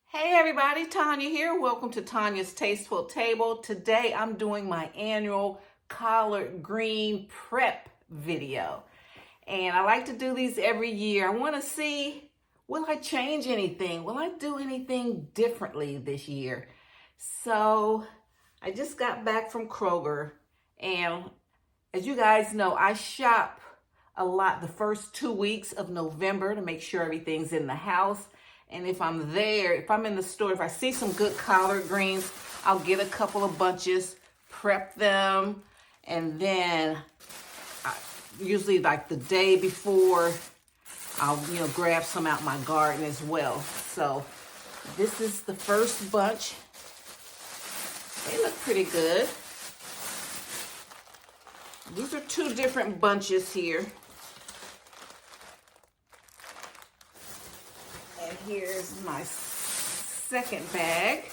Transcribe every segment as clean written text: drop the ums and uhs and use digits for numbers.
Hey everybody, Tanya here. Welcome to Tanya's Tasteful Table. Today I'm doing my annual collard green prep video. And I like to do these every year. I want to see, will I change anything? Will I do anything differently this year? So I just got back from Kroger, and as you guys know, I shop a lot the first 2 weeks of November to make sure everything's in the house. And if I'm there, if I'm in the store, if I see some good collard greens, I'll get a couple of bunches, prep them, and then usually like the day before, I'll grab some out my garden as well. So this is the first bunch. They look pretty good. These are two different bunches here. And here's my second bag.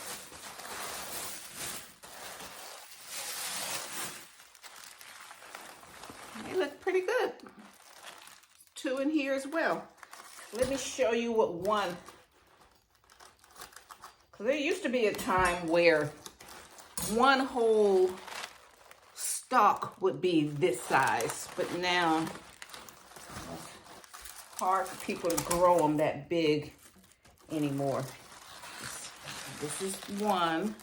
They look pretty good. Two in here as well. Let me show you what one, because there used to be a time where one whole stalk would be this size, but now it's hard for people to grow them that big anymore. This is one.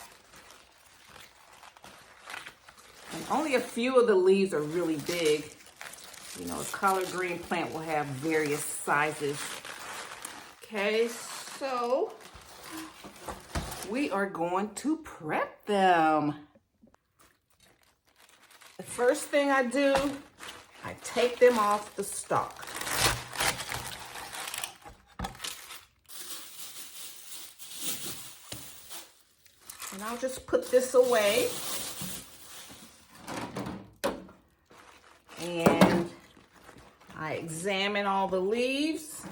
And only a few of the leaves are really big. You know, a collard green plant will have various sizes. Okay, so we are going to prep them. The first thing I do, I take them off the stalk. And I'll just put this away. And I examine all the leaves.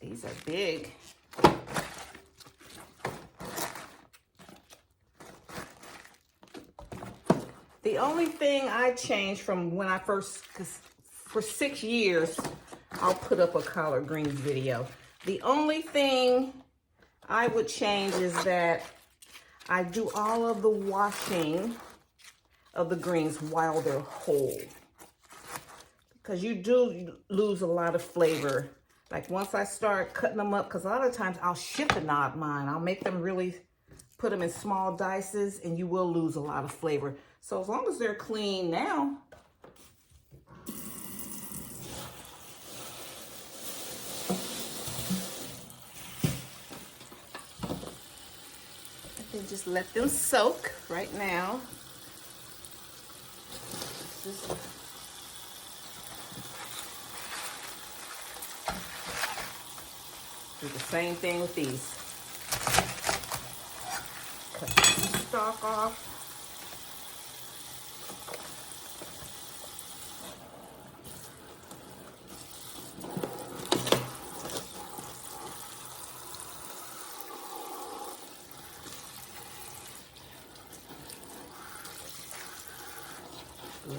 These are big. The only thing I changed from when I first, because for 6 years, I'll put up a collard greens video. The only thing I would change is that I do all of the washing of the greens while they're whole, because you do lose a lot of flavor. Like once I start cutting them up, because a lot of times I'll shift mine. I'll make them really, put them in small dices, and you will lose a lot of flavor. So as long as they're clean now, just let them soak right now. Do the same thing with these. Cut the stalk off.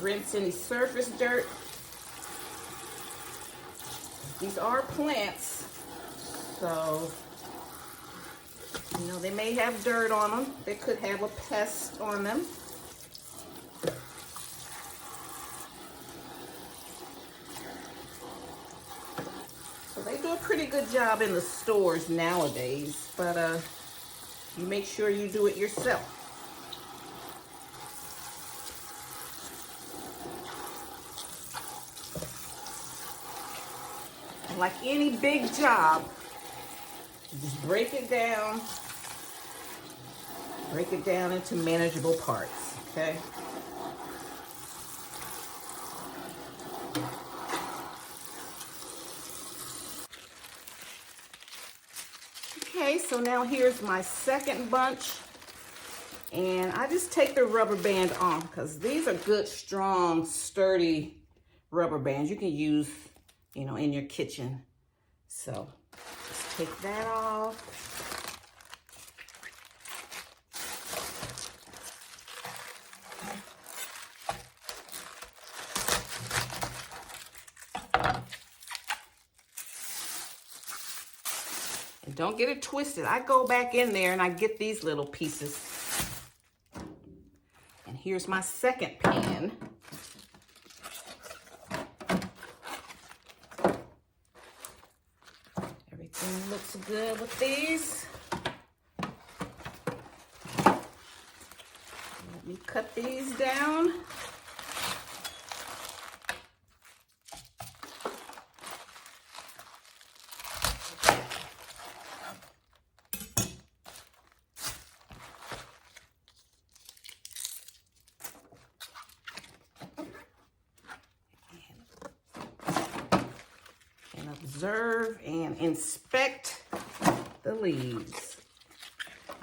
Rinse any surface dirt. These are plants, so they may have dirt on them. They could have a pest on them. So they do a pretty good job in the stores nowadays, but you make sure you do it yourself. Like any big job, just break it down into manageable parts, okay? Okay, so now here's my second bunch, and I just take the rubber band off, because these are good, strong, sturdy rubber bands you can use in your kitchen. So just take that off. don't get it twisted. I go back in there and I get these little pieces. And here's my second pan. Everything looks good with these. Let me cut these down. Observe and inspect the leaves.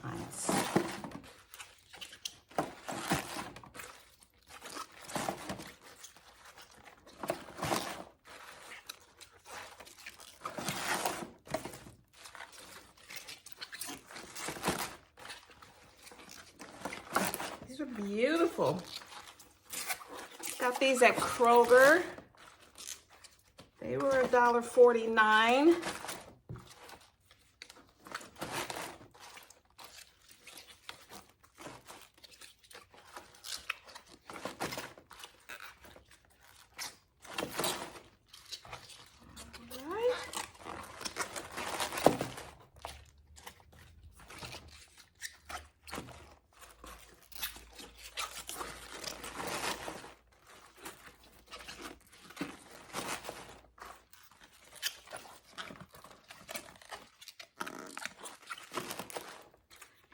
Nice. These are beautiful. Got these at Kroger. They were $1.49.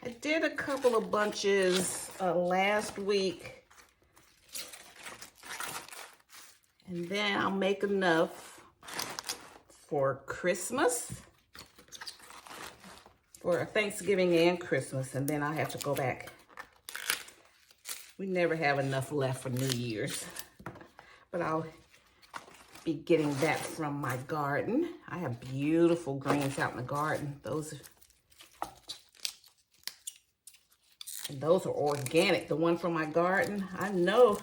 I did a couple of bunches last week, and then I'll make enough for Christmas, for Thanksgiving and Christmas, and then I'll have to go back. We never have enough left for New Year's, but I'll be getting that from my garden. I have beautiful greens out in the garden. Those are organic. The one from my garden, I know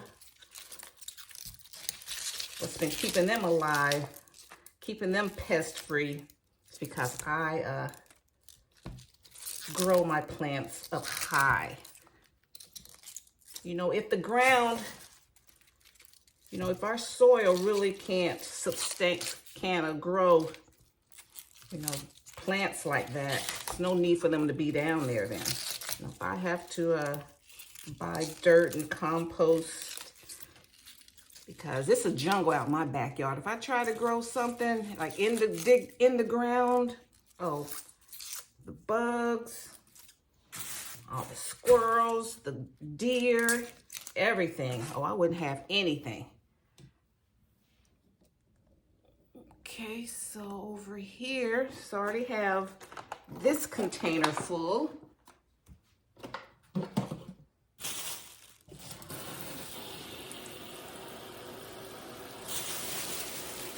what's been keeping them alive, keeping them pest-free. It's because I grow my plants up high. You know, if the ground, you know, if our soil really can't grow, you know, plants like that, there's no need for them to be down there then. If I have to buy dirt and compost, because it's a jungle out in my backyard. If I try to grow something like in the ground, oh, the bugs, all the squirrels, the deer, everything. Oh, I wouldn't have anything. Okay, so over here, so I already have this container full.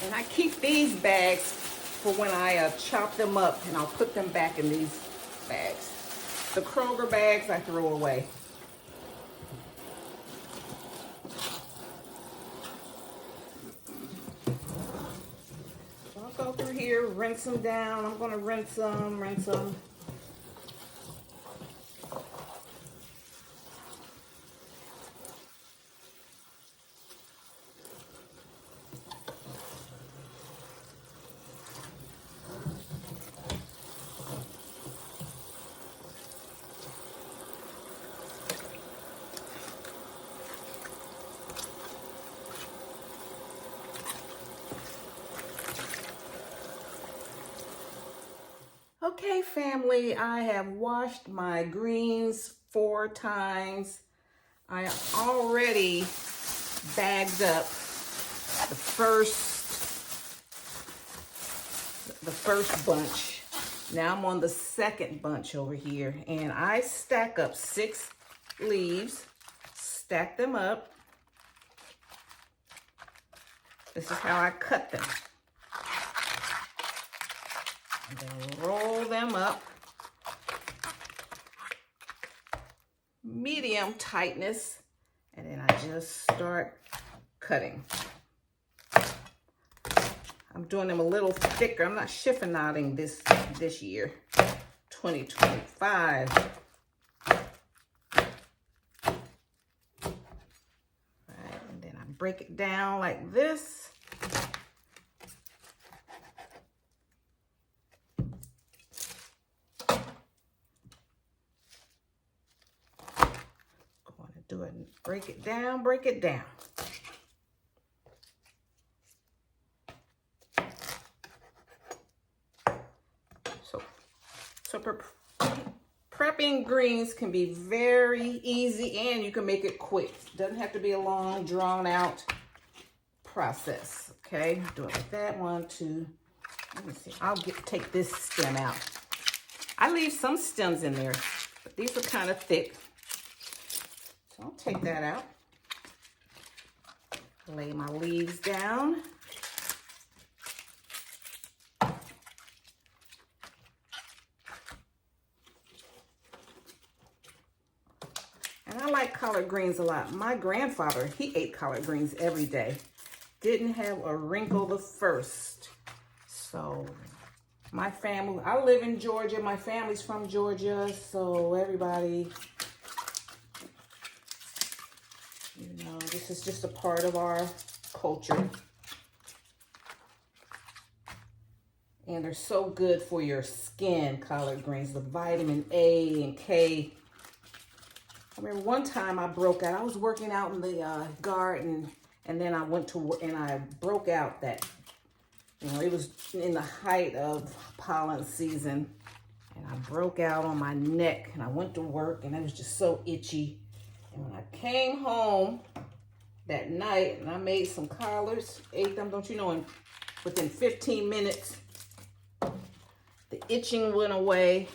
And I keep these bags for when I chop them up, and I'll put them back in these bags. The Kroger bags I throw away. So I'll go through here, rinse them down. I'm going to rinse them. Okay, family, I have washed my greens 4 times. I already bagged up the first bunch. Now I'm on the second bunch over here, and I stack up 6 leaves, stack them up. This is how I cut them. And then roll them up, medium tightness, and then I just start cutting. I'm doing them a little thicker. I'm not chiffonading this year, 2025. Right, and then I break it down like this. Going to do it and break it down, break it down. So prepping greens can be very easy, and you can make it quick. Doesn't have to be a long, drawn out process. Okay, do it like that. 1, 2. Let me see. Take this stem out. I leave some stems in there, but these are kind of thick. So I'll take that out. Lay my leaves down. And I like collard greens a lot. My grandfather, he ate collard greens every day. Didn't have a wrinkle the first. So my family, I live in Georgia. My family's from Georgia. So everybody, you know, this is just a part of our culture. And they're so good for your skin, collard greens, the vitamin A and K. I remember one time I broke out. I was working out in the garden, and then I went to work, and I broke out that, you know, it was in the height of pollen season, and I broke out on my neck, and I went to work, and it was just so itchy. And when I came home that night, and I made some collards, ate them, don't you know, and within 15 minutes, the itching went away,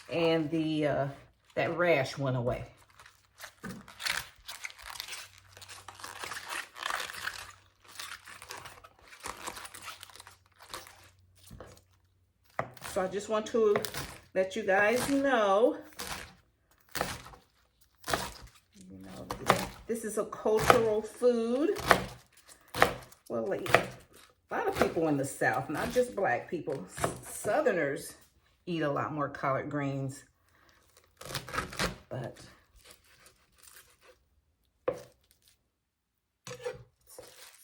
and the that rash went away. So I just want to let you guys know, this is a cultural food. Well, like, a lot of people in the South, not just black people, Southerners eat a lot more collard greens. But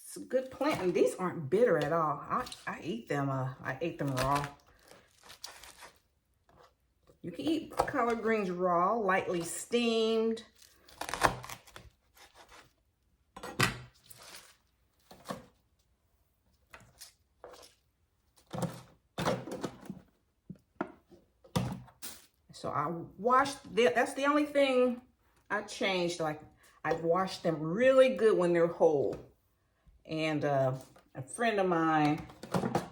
it's a good plant, and these aren't bitter at all. I eat them. I ate them raw. You can eat collard greens raw, lightly steamed. So I washed, that's the only thing I changed. Like, I washed them really good when they're whole. And a friend of mine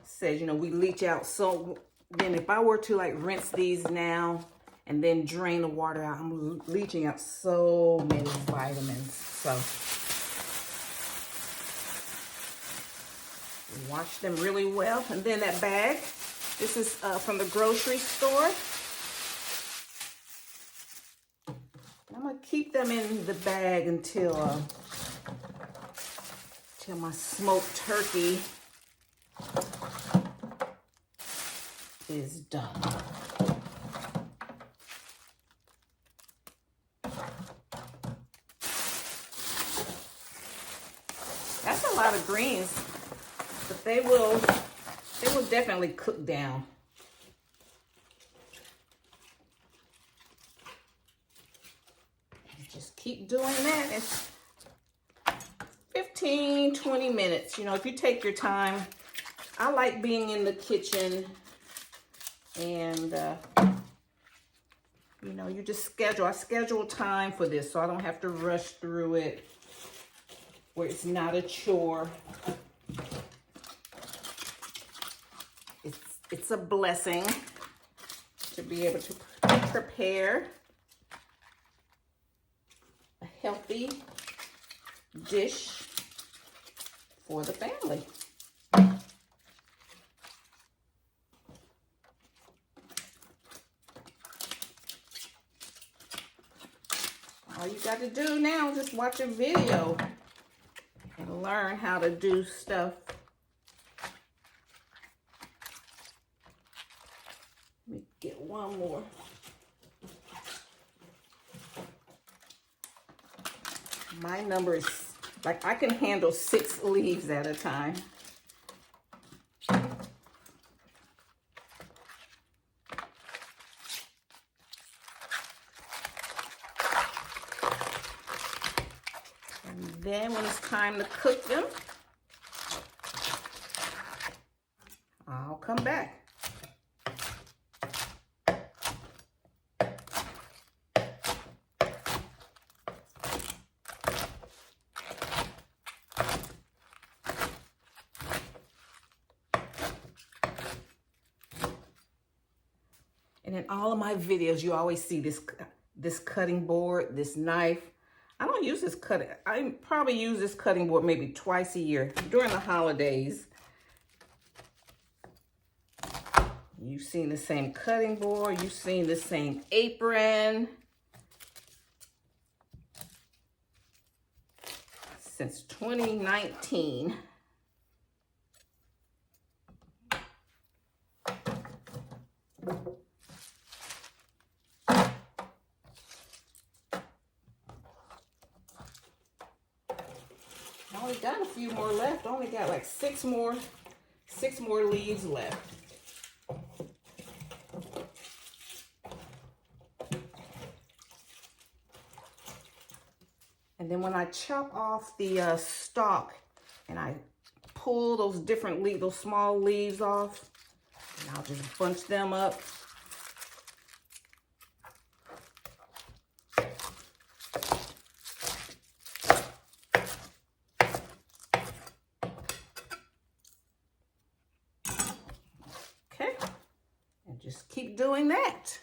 said, you know, we leach out. So then if I were to like rinse these now and then drain the water out, I'm leaching out so many vitamins. So wash them really well. And then that bag, this is from the grocery store. I'm gonna keep them in the bag until my smoked turkey is done. That's a lot of greens, but they will definitely cook down. Just keep doing that. It's 15, 20 minutes. You know, if you take your time. I like being in the kitchen, and you know, you just I schedule time for this so I don't have to rush through it where it's not a chore. It's a blessing to be able to prepare a healthy dish for the family. All you got to do now is just watch a video and learn how to do stuff one more. My number is, like, I can handle 6 leaves at a time. And then when it's time to cook them, I'll come back. And in all of my videos, you always see this cutting board, this knife. I don't use this cutting. I probably use this cutting board maybe twice a year during the holidays. You've seen the same cutting board. You've seen the same apron since 2019. I only got a few more left. I only got like six more leaves left. And then when I chop off the stalk and I pull those different leaves, those small leaves off, and I'll just bunch them up. Okay, and just keep doing that.